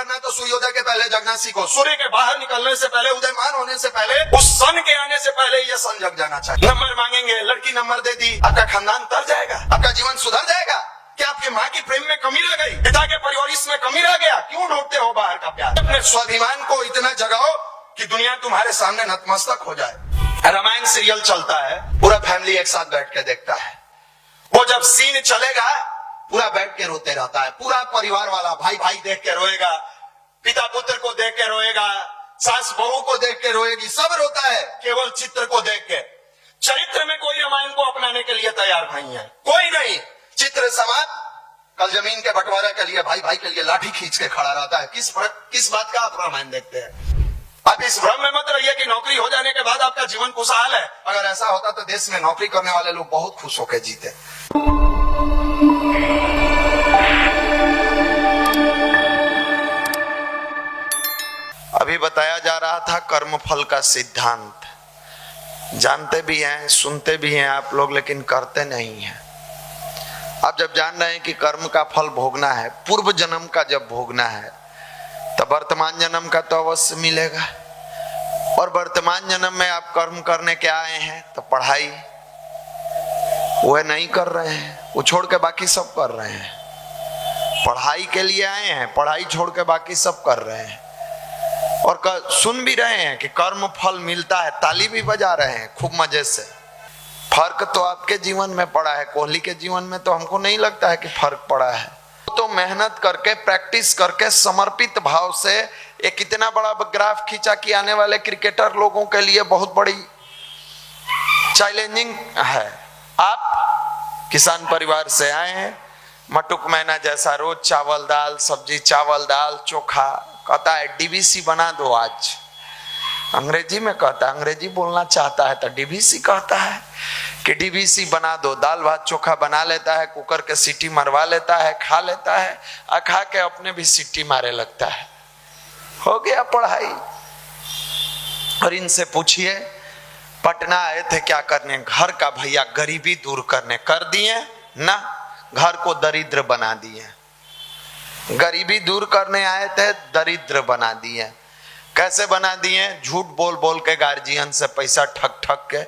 करना तो सूर्योदय के पहले जगना सीखो। सूर्य के बाहर निकलने से पहले, उदयमान होने से पहले, उस सन के आने से पहले ये सन जग जाना चाहिए। नंबर मांगेंगे, लड़की नंबर दे दी, आपका खानदान तर जाएगा, आपका जीवन सुधर जाएगा। क्या आपके माँ की प्रेम में कमी रह गई, पिता के परिवार में कमी रह गया? क्यों ढूंढते हो बाहर का प्यार? अपने स्वाभिमान को इतना जगाओ कि दुनिया तुम्हारे सामने नतमस्तक हो जाए। रामायण सीरियल चलता है, पूरा फैमिली एक साथ बैठ के देखता है। वो जब सीन चलेगा पूरा बैठ के रोते रहता है, पूरा परिवार वाला, भाई भाई देख के रोएगा, पिता पुत्र को देख के रोएगा, सास बहू को देख के रोएगी, सब रोता है केवल चित्र को देख के। चरित्र में कोई रामायण को अपनाने के लिए तैयार नहीं है, कोई नहीं। चित्र समाप्त, कल जमीन के बंटवारे के लिए भाई भाई के लिए लाठी खींच के खड़ा रहता है। किस बात का आप रामायण देखते हैं? आप इस भ्रम में मत रहिए कि नौकरी हो जाने के बाद आपका जीवन खुशहाल है। अगर ऐसा होता तो देश में नौकरी करने वाले लोग बहुत खुश होकर जीते। अभी बताया जा रहा था कर्मफल का सिद्धांत। जानते भी हैं, सुनते भी हैं आप लोग, लेकिन करते नहीं हैं। आप जब जान रहे हैं कि कर्म का फल भोगना है, पूर्व जन्म का जब भोगना है, तब वर्तमान जन्म का तो अवश्य मिलेगा। और वर्तमान जन्म में आप कर्म करने के आए हैं तो पढ़ाई वह नहीं कर रहे हैं, वो छोड़ के बाकी सब कर रहे हैं। पढ़ाई के लिए आए हैं, पढ़ाई छोड़ के बाकी सब कर रहे हैं। और सुन भी रहे हैं कि कर्म फल मिलता है, ताली भी बजा रहे हैं खूब मजे से। फर्क तो आपके जीवन में पड़ा है, कोहली के जीवन में तो हमको नहीं लगता है कि फर्क पड़ा है। तो मेहनत करके, प्रैक्टिस करके, समर्पित भाव से एक इतना बड़ा ग्राफ खींचा कि आने वाले क्रिकेटर लोगों के लिए बहुत बड़ी चैलेंजिंग है। आप किसान परिवार से आए हैं, मटुक मैना जैसा रोज चावल दाल सब्जी, चावल दाल चोखा, कहता है डीवीसी बना दो आज। अंग्रेजी में कहता है, अंग्रेजी बोलना चाहता है तो डीवीसी कहता है कि डीवीसी बना दो। दाल भात चोखा बना लेता है, कुकर के सीटी मरवा लेता है, खा लेता है, और खा के अपने भी सीटी मारे लगता है। हो गया पढ़ाई। और इनसे पूछिए, पटना आए थे क्या करने? घर का भैया गरीबी दूर करने। कर दिए ना, घर को दरिद्र बना दिए। गरीबी दूर करने आए थे, दरिद्र बना दिए। कैसे बना दिए? झूठ बोल बोल के, गार्जियन से पैसा ठग ठग के।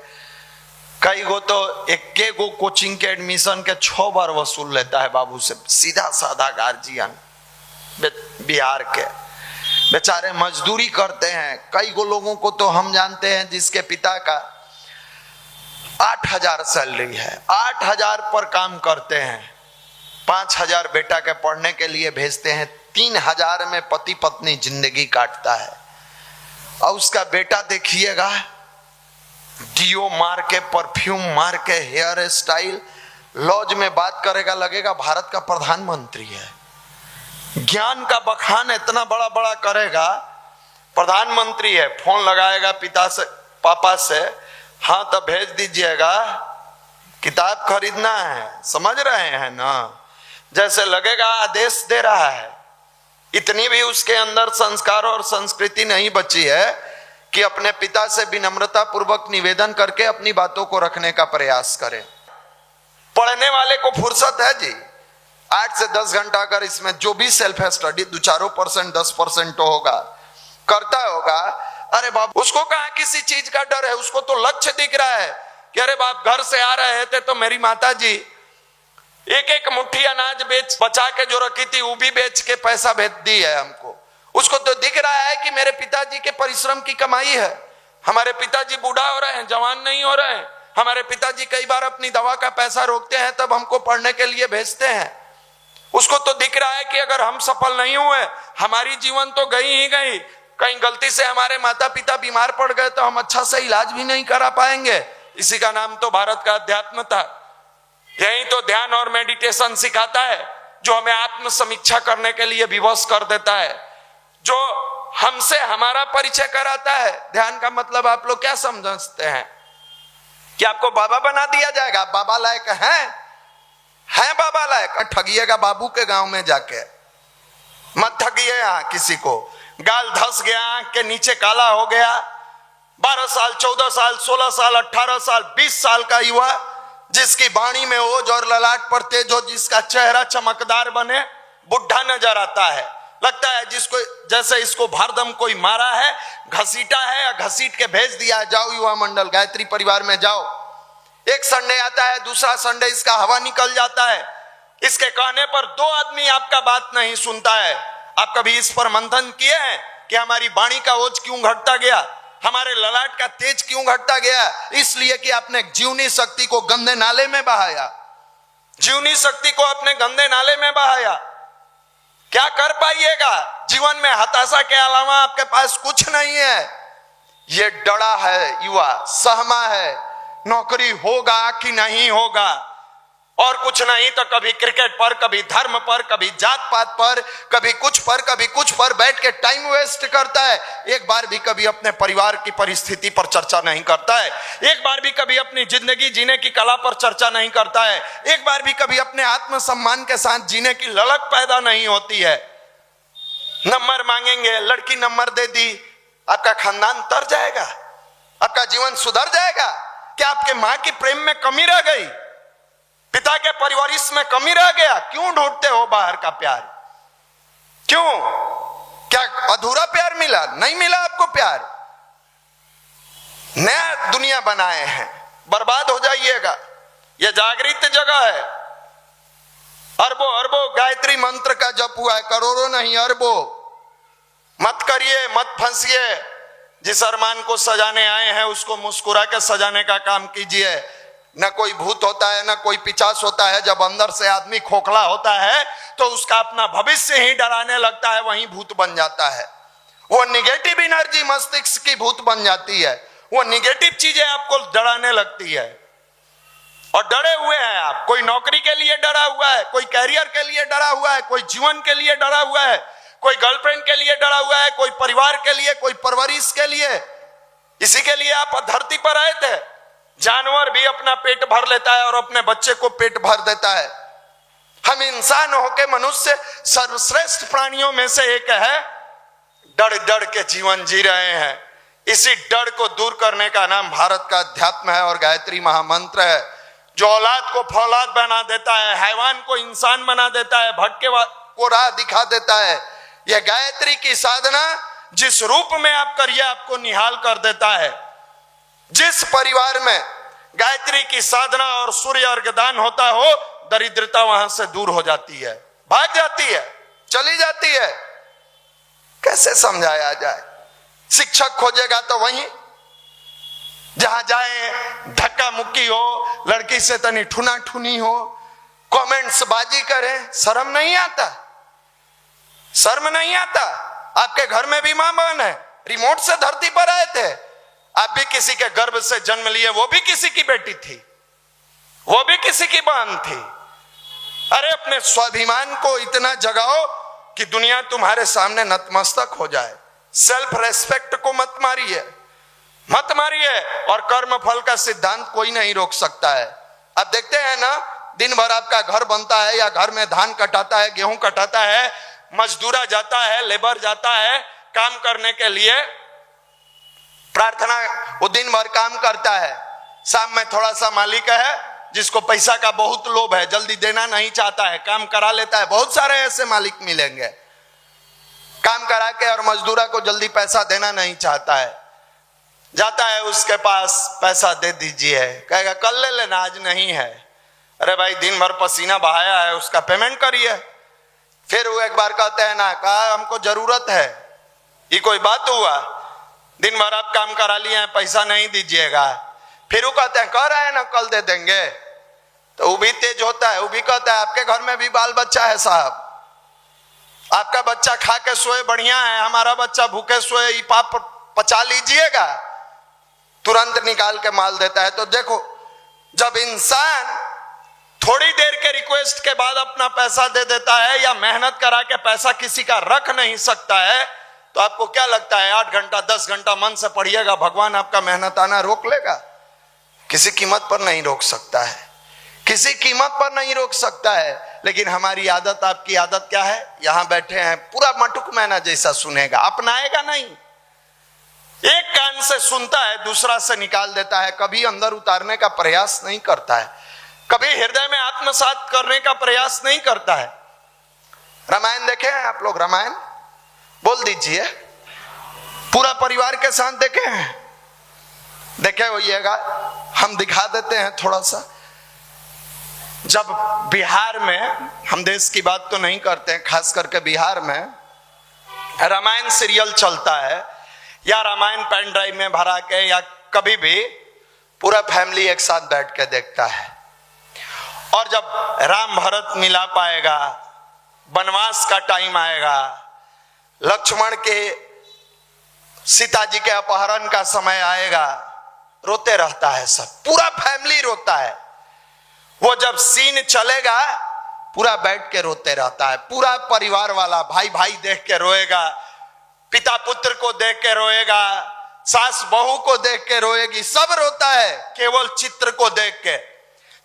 कई गो तो एक गो कोचिंग के एडमिशन के 6 बार वसूल लेता है बाबू से। सीधा साधा गार्जियन बिहार के बेचारे मजदूरी करते हैं। कई गो लोगों को तो हम जानते हैं जिसके पिता का 8,000 सैलरी है, 8,000 पर काम करते हैं, 5,000 बेटा के पढ़ने के लिए भेजते हैं, 3,000 में पति पत्नी जिंदगी काटता है। और उसका बेटा देखिएगा, डियो मार के, परफ्यूम मार के, हेयर स्टाइल, लॉज में बात करेगा, लगेगा भारत का प्रधानमंत्री है। ज्ञान का बखान इतना बड़ा बड़ा करेगा, प्रधानमंत्री है। फोन लगाएगा पिता से, पापा से, हाँ तो भेज दीजिएगा, किताब खरीदना है। समझ रहे हैं ना? जैसे लगेगा आदेश दे रहा है। इतनी भी उसके अंदर संस्कार और संस्कृति नहीं बची है कि अपने पिता से विनम्रता पूर्वक निवेदन करके अपनी बातों को रखने का प्रयास करे। पढ़ने वाले को फुर्सत है जी, 8 से 10 घंटा अगर इसमें जो भी सेल्फ स्टडी 2-4%, 10% तो होगा, करता होगा। अरे बाप, उसको कहाँ किसी चीज का डर है? उसको तो लक्ष्य दिख रहा है कि अरे बाप, घर से आ रहे थे तो मेरी माता जी एक मुट्ठी अनाज बचा के जो रखी थी वो भी बेच के पैसा भेज दी है हमको। उसको तो दिख रहा है कि मेरे पिताजी के परिश्रम की कमाई है। हमारे पिताजी बूढ़ा हो रहे हैं, जवान नहीं हो रहे हैं। हमारे पिताजी कई बार अपनी दवा का पैसा रोकते हैं, तब हमको पढ़ने के लिए भेजते हैं। उसको तो दिख रहा है कि अगर हम सफल नहीं हुए, हमारी जीवन तो गई ही गई। कहीं गलती से हमारे माता पिता बीमार पड़ गए तो हम अच्छा से इलाज भी नहीं करा पाएंगे। इसी का नाम तो भारत का अध्यात्म था। यही तो ध्यान और मेडिटेशन सिखाता है, जो हमें आत्म समीक्षा करने के लिए विवश कर देता है, जो हमसे हमारा परिचय कराता है। ध्यान का मतलब आप लोग क्या समझते हैं? कि आपको बाबा बना दिया जाएगा? बाबा लायक है बाबा लायक? ठगिएगा बाबू के गांव में जाके, मत ठगिए यहाँ किसी को। गाल धस गया, आंख के नीचे काला हो गया, 12 साल, 14 साल, 16 साल, 18 साल, 20 साल का युवा, जिसकी वाणी में ओज और ललाट पर तेज हो, जिसका चेहरा चमकदार बने, बुढ़ा नजर आता है। लगता है जिसको जैसे इसको भारदम कोई मारा है, घसीटा है या घसीट के भेज दिया है, जाओ युवा मंडल गायत्री परिवार में जाओ। एक संडे आता है, दूसरा संडे इसका हवा निकल जाता है। इसके कहने पर 2 आदमी आपका बात नहीं सुनता है। आप कभी इस पर मंथन किए हैं कि हमारी वाणी का ओज क्यों घटता गया, हमारे ललाट का तेज क्यों घटता गया? इसलिए कि आपने जीवनी शक्ति को गंदे नाले में बहाया, जीवनी शक्ति को अपने गंदे नाले में बहाया। क्या कर पाइएगा? जीवन में हताशा के अलावा आपके पास कुछ नहीं है। ये डरा है युवा, सहमा है, नौकरी होगा कि नहीं होगा, और कुछ नहीं तो कभी क्रिकेट पर, कभी धर्म पर, कभी जात पात पर, कभी कुछ पर बैठ के टाइम वेस्ट करता है। एक बार भी कभी अपने परिवार की परिस्थिति पर चर्चा नहीं करता है, एक बार भी कभी अपनी जिंदगी जीने की कला पर चर्चा नहीं करता है, एक बार भी कभी अपने आत्मसम्मान के साथ जीने की ललक पैदा नहीं होती है। नंबर मांगेंगे, लड़की नंबर दे दी, आपका खानदान तर जाएगा, आपका जीवन सुधर जाएगा? क्या आपके मां की प्रेम में कमी रह गई, पिता के परिवारिश में कमी रह गया? क्यों ढूंढते हो बाहर का प्यार? क्यों? क्या अधूरा प्यार मिला? नहीं मिला आपको प्यार। नया दुनिया बनाए हैं, बर्बाद हो जाइएगा। यह जागृत जगह है। अरबों अरबों गायत्री मंत्र का जप हुआ है, करोड़ों नहीं अरबों। मत करिए, मत फंसिए। जिस अरमान को सजाने आए हैं उसको मुस्कुरा के सजाने का काम कीजिए। न कोई भूत होता है, न कोई पिचास होता है। जब अंदर से आदमी खोखला होता है तो उसका अपना भविष्य ही डराने लगता है, वहीं भूत बन जाता है। वो निगेटिव एनर्जी मस्तिष्क की भूत बन जाती है, वो निगेटिव चीजें आपको डराने लगती है और डरे हुए हैं आप। कोई नौकरी के लिए डरा हुआ है, कोई कैरियर के लिए डरा हुआ है, कोई जीवन के लिए डरा हुआ है, कोई गर्लफ्रेंड के लिए डरा हुआ है, कोई परिवार के लिए, कोई परवरिश के लिए। इसी के लिए आप धरती पर आए थे। जानवर भी अपना पेट भर लेता है और अपने बच्चे को पेट भर देता है। हम इंसान होके मनुष्य सर्वश्रेष्ठ प्राणियों में से एक है। डर डर के जीवन जी रहे हैं। इसी डर को दूर करने का नाम भारत का अध्यात्म है और गायत्री महामंत्र है, जो औलाद को फौलाद बना देता है, हैवान को इंसान बना देता है, भटके को राह दिखा देता है। यह गायत्री की साधना जिस रूप में आप करिए आपको निहाल कर देता है। जिस परिवार में गायत्री की साधना और सूर्य अर्घदान होता हो, दरिद्रता वहां से दूर हो जाती है, भाग जाती है, चली जाती है। कैसे समझाया जाए? शिक्षक खोजेगा तो वहीं जहां जाए धक्का मुक्की हो, लड़की से तनी ठुना ठुनी हो, कमेंट्स बाजी करे। शर्म नहीं आता? शर्म नहीं आता? आपके घर में भी मां बहन है, रिमोट से धरती पर आए थे, आप भी किसी के गर्भ से जन्म लिए, वो भी किसी की बेटी थी, वो भी किसी की बहन थी। अरे अपने स्वाभिमान को इतना जगाओ कि दुनिया तुम्हारे सामने नतमस्तक हो जाए। सेल्फ रेस्पेक्ट को मत मारिए, मत मारिए। और कर्म फल का सिद्धांत कोई नहीं रोक सकता है। अब देखते हैं ना, दिन भर आपका घर बनता है या घर में धान कटाता है, गेहूं कटाता है, मजदूरा जाता है, लेबर जाता है काम करने के लिए, प्रार्थना, वो दिन भर काम करता है। शाम में थोड़ा सा मालिक है जिसको पैसा का बहुत लोभ है, जल्दी देना नहीं चाहता है, काम करा लेता है। बहुत सारे ऐसे मालिक मिलेंगे, काम करा के और मजदूरा को जल्दी पैसा देना नहीं चाहता है। जाता है उसके पास, पैसा दे दीजिए, कहेगा कल ले लेना, आज नहीं है। अरे भाई दिन भर पसीना बहाया है, उसका पेमेंट करिए। फिर वो एक बार कहते हैं ना, कहा हमको जरूरत है, ये कोई बात हुआ? दिन भर आप काम करा लिए हैं, पैसा नहीं दीजिएगा। फिर वो कहते हैं कह रहे हैं ना कल दे देंगे। तो वो भी तेज होता है, वो भी कहता है आपके घर में भी बाल बच्चा है साहब, आपका बच्चा खा के सोए बढ़िया है, हमारा बच्चा भूखे सोए, ये पाप पचा लीजिएगा। तुरंत निकाल के माल देता है। तो देखो, जब इंसान थोड़ी देर के रिक्वेस्ट के बाद अपना पैसा दे देता है या मेहनत करा के पैसा किसी का रख नहीं सकता है, तो आपको क्या लगता है 8 घंटा 10 घंटा मन से पढ़िएगा, भगवान आपका मेहनत आना रोक लेगा? किसी कीमत पर नहीं रोक सकता है, किसी कीमत पर नहीं रोक सकता है। लेकिन हमारी आदत, आपकी आदत क्या है? यहां बैठे हैं, पूरा मटुक मैना जैसा सुनेगा, अपनाएगा नहीं। एक कान से सुनता है, दूसरा से निकाल देता है, कभी अंदर उतारने का प्रयास नहीं करता है, कभी हृदय में आत्मसात करने का प्रयास नहीं करता है। रामायण देखे हैं आप लोग? रामायण बोल दीजिए, पूरा परिवार के साथ देखे हैं? देखे होइएगा, हम दिखा देते हैं थोड़ा सा। जब बिहार में, हम देश की बात तो नहीं करते हैं, खास करके बिहार में रामायण सीरियल चलता है, या रामायण पेन ड्राइव में भरा के, या कभी भी पूरा फैमिली एक साथ बैठ के देखता है। और जब राम भरत मिला पाएगा, वनवास का टाइम आएगा, लक्ष्मण के सीता जी के अपहरण का समय आएगा, रोते रहता है सब, पूरा फैमिली रोता है। वो जब सीन चलेगा पूरा बैठ के रोते रहता है, पूरा परिवार वाला, भाई भाई देख के रोएगा, पिता पुत्र को देख के रोएगा, सास बहू को देख के रोएगी, सब रोता है केवल चित्र को देख के।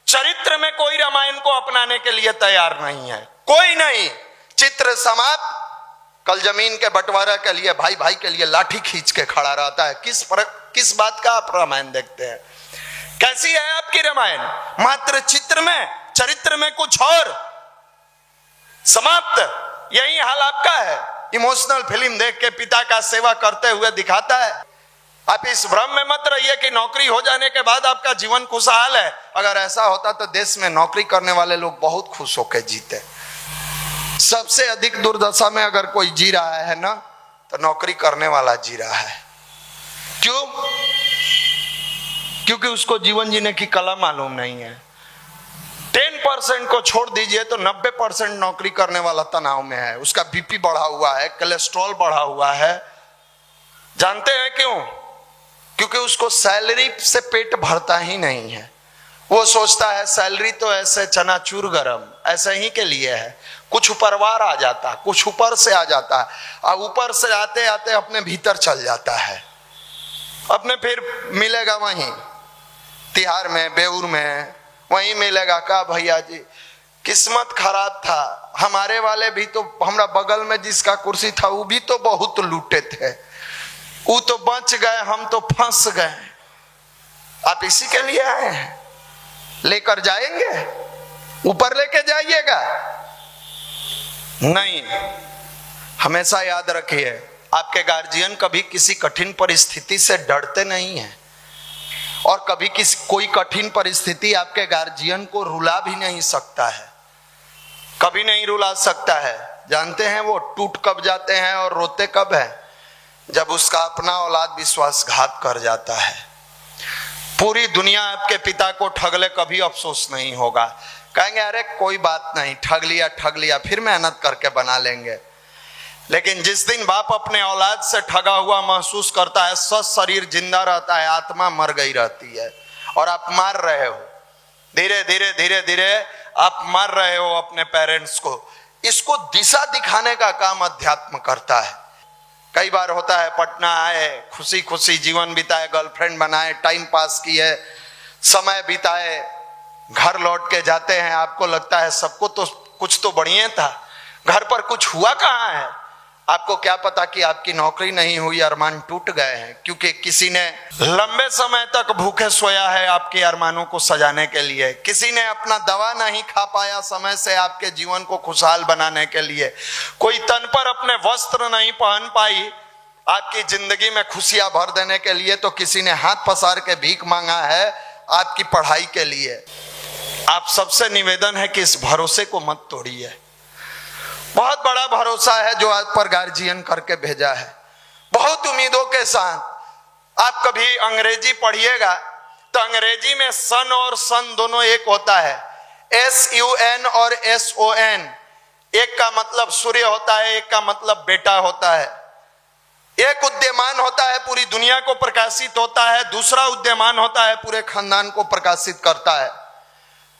चरित्र में कोई रामायण को अपनाने के लिए तैयार नहीं है, कोई नहीं। चित्र समाप्त, कल जमीन के बंटवारा के लिए भाई भाई के लिए लाठी खींच के खड़ा रहता है। किस बात का आप रामायण देखते हैं? कैसी है आपकी रामायण? मात्र चित्र में, चरित्र में कुछ और, समाप्त। यही हाल आपका है। इमोशनल फिल्म देख के पिता का सेवा करते हुए दिखाता है। आप इस भ्रम में मत रहिए कि नौकरी हो जाने के बाद आपका जीवन खुशहाल है। अगर ऐसा होता तो देश में नौकरी करने वाले लोग बहुत खुश होकर जीते। सबसे अधिक दुर्दशा में अगर कोई जी रहा है ना, तो नौकरी करने वाला जी रहा है। क्यों? क्योंकि उसको जीवन जीने की कला मालूम नहीं है। 10% को छोड़ दीजिए तो 90% नौकरी करने वाला तनाव में है। उसका बीपी बढ़ा हुआ है, कोलेस्ट्रॉल बढ़ा हुआ है। जानते हैं क्यों? क्योंकि उसको सैलरी से पेट भरता ही नहीं है। वो सोचता है सैलरी तो ऐसे चनाचूर गरम ऐसे ही के लिए है, कुछ ऊपरवार आ जाता, कुछ ऊपर से आ जाता है, और ऊपर से आते आते अपने भीतर चल जाता है। अपने फिर मिलेगा वहीं तिहाड़ में, बेउर में, वहीं मिलेगा। का भैया जी किस्मत खराब था, हमारे वाले भी तो, हमारा बगल में जिसका कुर्सी था वो भी तो बहुत लूटे थे, वो तो बच गए, हम तो फंस गए। आप इसी के लिए आए हैं? लेकर जाएंगे? ऊपर लेके जाइएगा? नहीं। हमेशा याद रखिए, आपके गार्जियन कभी किसी कठिन परिस्थिति से डरते नहीं हैं, और कभी कोई कठिन परिस्थिति आपके गार्जियन को रुला भी नहीं सकता है, कभी नहीं रुला सकता है। जानते हैं वो टूट कब जाते हैं और रोते कब है? जब उसका अपना औलाद विश्वासघात कर जाता है। पूरी दुनिया आपके पिता को ठग ले, कभी अफसोस नहीं होगा। कहेंगे अरे कोई बात नहीं, ठग लिया, फिर मेहनत करके बना लेंगे। लेकिन जिस दिन बाप अपने औलाद से ठगा हुआ महसूस करता है, स्वस्थ शरीर जिंदा रहता है, आत्मा मर गई रहती है, और आप मार रहे हो, धीरे धीरे आप मार रहे हो अपने पेरेंट्स को। इसको दिशा दिखाने का काम अध्यात्म करता है। कई बार होता है पटना आए, खुशी खुशी जीवन बिताए, गर्लफ्रेंड बनाए, टाइम पास किए, समय बिताए, घर लौट के जाते हैं, आपको लगता है सबको तो कुछ तो बढ़िया था, घर पर कुछ हुआ कहाँ है? आपको क्या पता कि आपकी नौकरी नहीं हुई, अरमान टूट गए हैं, क्योंकि किसी ने लंबे समय तक भूखे सोया है आपके अरमानों को सजाने के लिए, किसी ने अपना दवा नहीं खा पाया समय से आपके जीवन को खुशहाल बनाने के लिए, कोई तन पर अपने वस्त्र नहीं पहन पाई आपकी जिंदगी में खुशियां भर देने के लिए, तो किसी ने हाथ पसार के भीख मांगा है आपकी पढ़ाई के लिए। आप सबसे निवेदन है कि इस भरोसे को मत तोड़िए। बहुत बड़ा भरोसा है जो आज पर गार्जियन करके भेजा है, बहुत उम्मीदों के साथ। आप कभी अंग्रेजी पढ़िएगा तो अंग्रेजी में सन और सन दोनों एक होता है, SUN और SON। एक का मतलब सूर्य होता है, एक का मतलब बेटा होता है। एक उद्यमान होता है पूरी दुनिया को प्रकाशित होता है, दूसरा उद्यमान होता है पूरे खानदान को प्रकाशित करता है।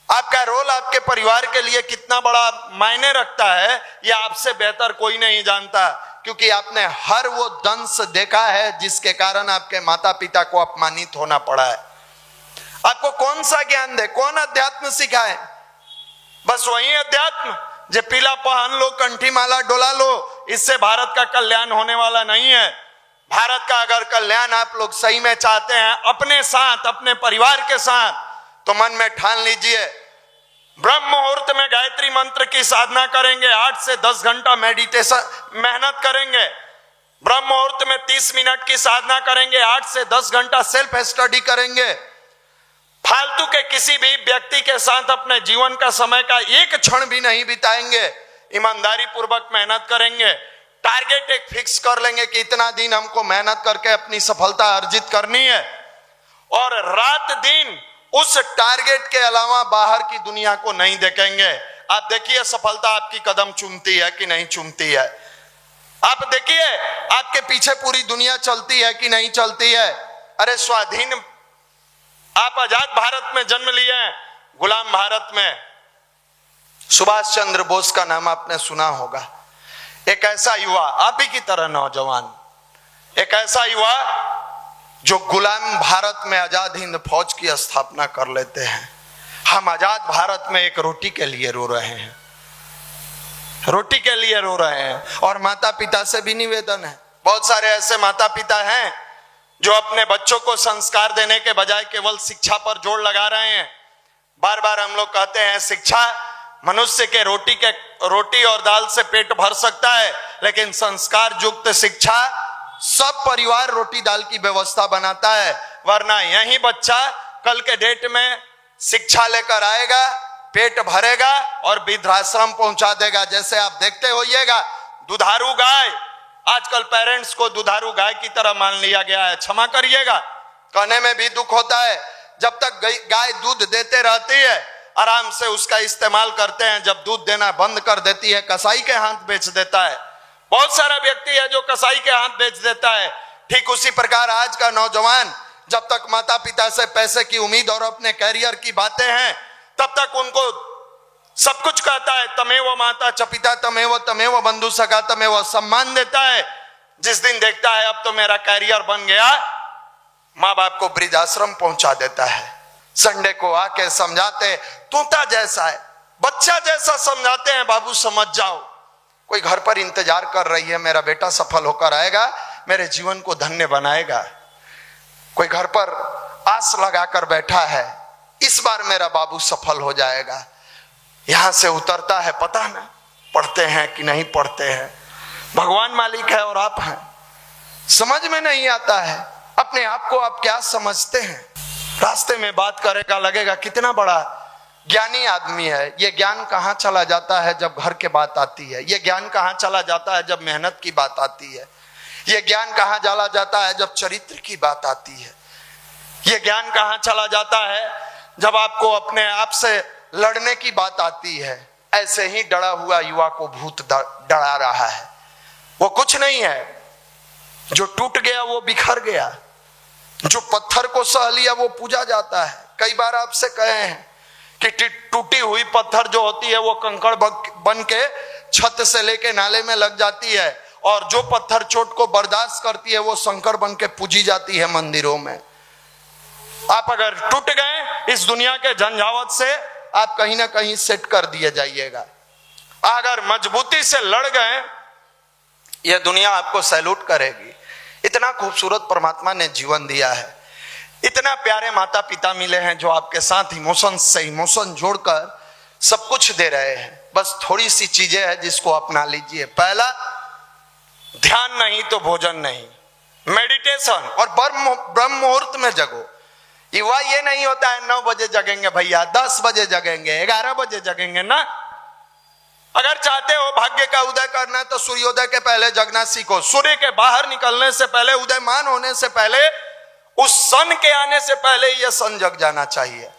आपका रोल आपके परिवार के लिए कितना बड़ा मायने रखता है यह आपसे बेहतर कोई नहीं जानता, क्योंकि आपने हर वो दंश देखा है जिसके कारण आपके माता पिता को अपमानित होना पड़ा है। आपको कौन सा ज्ञान दे, कौन अध्यात्म सिखाए? बस वही अध्यात्म जो पीला पहन लो, कंठी माला डोला लो, इससे भारत का कल्याण होने वाला नहीं है। भारत का अगर कल्याण आप लोग सही में चाहते हैं, अपने साथ, अपने परिवार के साथ, तो मन में ठान लीजिए, ब्रह्म मुहूर्त में गायत्री मंत्र की साधना करेंगे, 8 से 10 घंटा मेडिटेशन मेहनत करेंगे, ब्रह्म मुहूर्त में 30 मिनट की साधना करेंगे, 8 से 10 घंटा सेल्फ स्टडी करेंगे, फालतू के किसी भी व्यक्ति के साथ अपने जीवन का समय का एक क्षण भी नहीं बिताएंगे, ईमानदारी पूर्वक मेहनत करेंगे, टारगेट एक फिक्स कर लेंगे कि इतना दिन हमको मेहनत करके अपनी सफलता अर्जित करनी है, और रात दिन उस टारगेट के अलावा बाहर की दुनिया को नहीं देखेंगे। आप देखिए सफलता आपकी कदम चूमती है कि नहीं चूमती है। आप देखिए आपके पीछे पूरी दुनिया चलती है कि नहीं चलती है। अरे स्वाधीन, आप आजाद भारत में जन्म लिए हैं, गुलाम भारत में सुभाष चंद्र बोस का नाम आपने सुना होगा। एक ऐसा युवा, आप ही की तरह नौजवान, एक ऐसा युवा जो गुलाम भारत में आजाद हिंद फौज की स्थापना कर लेते हैं। हम आजाद भारत में एक रोटी के लिए रो रहे हैं, रोटी के लिए रो रहे हैं। और माता पिता से भी निवेदन है, बहुत सारे ऐसे माता पिता हैं जो अपने बच्चों को संस्कार देने के बजाय केवल शिक्षा पर जोर लगा रहे हैं। बार बार हम लोग कहते हैं शिक्षा मनुष्य के रोटी और दाल से पेट भर सकता है, लेकिन संस्कार युक्त शिक्षा सब परिवार रोटी दाल की व्यवस्था बनाता है। वरना यही बच्चा कल के डेट में शिक्षा लेकर आएगा, पेट भरेगा और वृद्धाश्रम पहुंचा देगा। जैसे आप देखते होइएगा दुधारू गाय, आजकल पेरेंट्स को दुधारू गाय की तरह मान लिया गया है। क्षमा करिएगा, कहने में भी दुख होता है। जब तक गाय दूध देते रहती है आराम से उसका इस्तेमाल करते हैं, जब दूध देना बंद कर देती है कसाई के हाथ बेच देता है। बहुत सारा व्यक्ति है जो कसाई के हाथ बेच देता है। ठीक उसी प्रकार आज का नौजवान जब तक माता पिता से पैसे की उम्मीद और अपने कैरियर की बातें हैं, तब तक उनको सब कुछ कहता है तमेव माता च पिता तमेव बंधु सखा तमेव, सम्मान देता है। जिस दिन देखता है अब तो मेरा कैरियर बन गया, माँ बाप को वृद्धाश्रम पहुंचा देता है। संडे को आके समझाते, तोता जैसा है, बच्चा जैसा समझाते हैं, बाबू समझ जाओ। कोई घर पर इंतजार कर रही है, मेरा बेटा सफल होकर आएगा, मेरे जीवन को धन्य बनाएगा। कोई घर पर आस लगाकर बैठा है, इस बार मेरा बाबू सफल हो जाएगा। यहां से उतरता है, पता ना पढ़ते हैं कि नहीं पढ़ते हैं, भगवान मालिक है और आप हैं, समझ में नहीं आता है अपने आप को आप क्या समझते हैं। रास्ते में बात करेगा, लगेगा कितना बड़ा ज्ञानी आदमी है। ये ज्ञान कहाँ चला जाता है जब घर के बात आती है, ये ज्ञान कहाँ चला जाता है जब मेहनत की बात आती है, ये ज्ञान कहाँ चला जाता है जब चरित्र की बात आती है, ये ज्ञान कहाँ चला जाता है जब आपको अपने आप से लड़ने की बात आती है। ऐसे ही डरा हुआ युवा को भूत डरा रहा है। वो कुछ नहीं है, जो टूट गया वो बिखर गया, जो पत्थर को सह लिया वो पूजा जाता है। कई बार आपसे कहे हैं कि टूटी हुई पत्थर जो होती है वो कंकड़ बन के छत से लेके नाले में लग जाती है, और जो पत्थर चोट को बर्दाश्त करती है वो शंकर बन के पूजी जाती है मंदिरों में। आप अगर टूट गए इस दुनिया के झंझावत से, आप कहीं ना कहीं सेट कर दिए जाइएगा। अगर मजबूती से लड़ गए, यह दुनिया आपको सैल्यूट करेगी। इतना खूबसूरत परमात्मा ने जीवन दिया है, इतना प्यारे माता पिता मिले हैं जो आपके साथ इमोशन से इमोशन जोड़कर सब कुछ दे रहे हैं। बस थोड़ी सी चीजें हैं जिसको अपना लीजिए। पहला, ध्यान नहीं तो भोजन नहीं, मेडिटेशन, और ब्रह्म मुहूर्त में जगो। युवा ये नहीं होता है 9 बजे जगेंगे भैया, 10 बजे जगेंगे, 11 बजे जगेंगे ना। अगर चाहते हो भाग्य का उदय करना है तो सूर्योदय के पहले जगना सीखो। सूर्य के बाहर निकलने से पहले, उदयमान होने से पहले, उस सन के आने से पहले यह सन जग जाना चाहिए।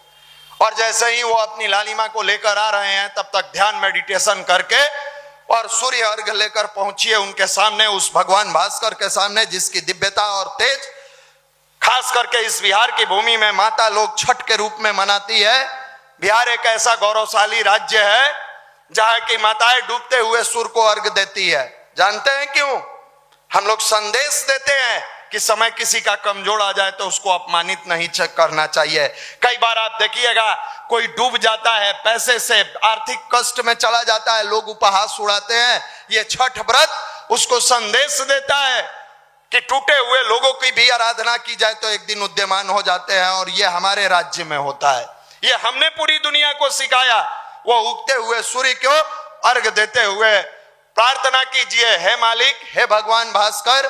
और जैसे ही वो अपनी लालिमा को लेकर आ रहे हैं, तब तक ध्यान मेडिटेशन करके और सूर्य अर्घ लेकर पहुंचिए उनके सामने, उस भगवान भास्कर के सामने जिसकी दिव्यता और तेज खास करके इस बिहार की भूमि में माता लोग छठ के रूप में मनाती है। बिहार एक ऐसा गौरवशाली राज्य है जहां की माताएं डूबते हुए सूर्य को अर्घ देती है। जानते हैं क्यों? हम लोग संदेश देते हैं कि समय किसी का कमजोर आ जाए तो उसको अपमानित नहीं करना चाहिए। कई बार आप देखिएगा कोई डूब जाता है, पैसे से आर्थिक कष्ट में चला जाता है, लोग उपहास उड़ाते हैं। ये छठ व्रत उसको संदेश देता है कि टूटे हुए लोगों की भी आराधना की जाए तो एक दिन उद्यमान हो जाते हैं। और ये हमारे राज्य में होता है, ये हमने पूरी दुनिया को सिखाया। वो उगते हुए सूर्य को अर्घ देते हुए प्रार्थना कीजिए, हे मालिक, हे भगवान भास्कर,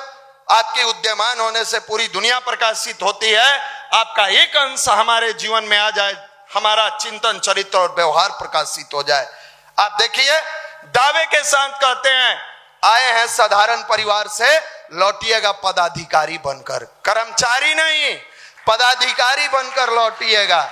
आपके उद्यमान होने से पूरी दुनिया प्रकाशित होती है। आपका एक अंश हमारे जीवन में आ जाए, हमारा चिंतन, चरित्र और व्यवहार प्रकाशित हो जाए। आप देखिए, दावे के साथ कहते हैं, आए हैं साधारण परिवार से, लौटिएगा पदाधिकारी बनकर, कर्मचारी नहीं पदाधिकारी बनकर लौटिएगा।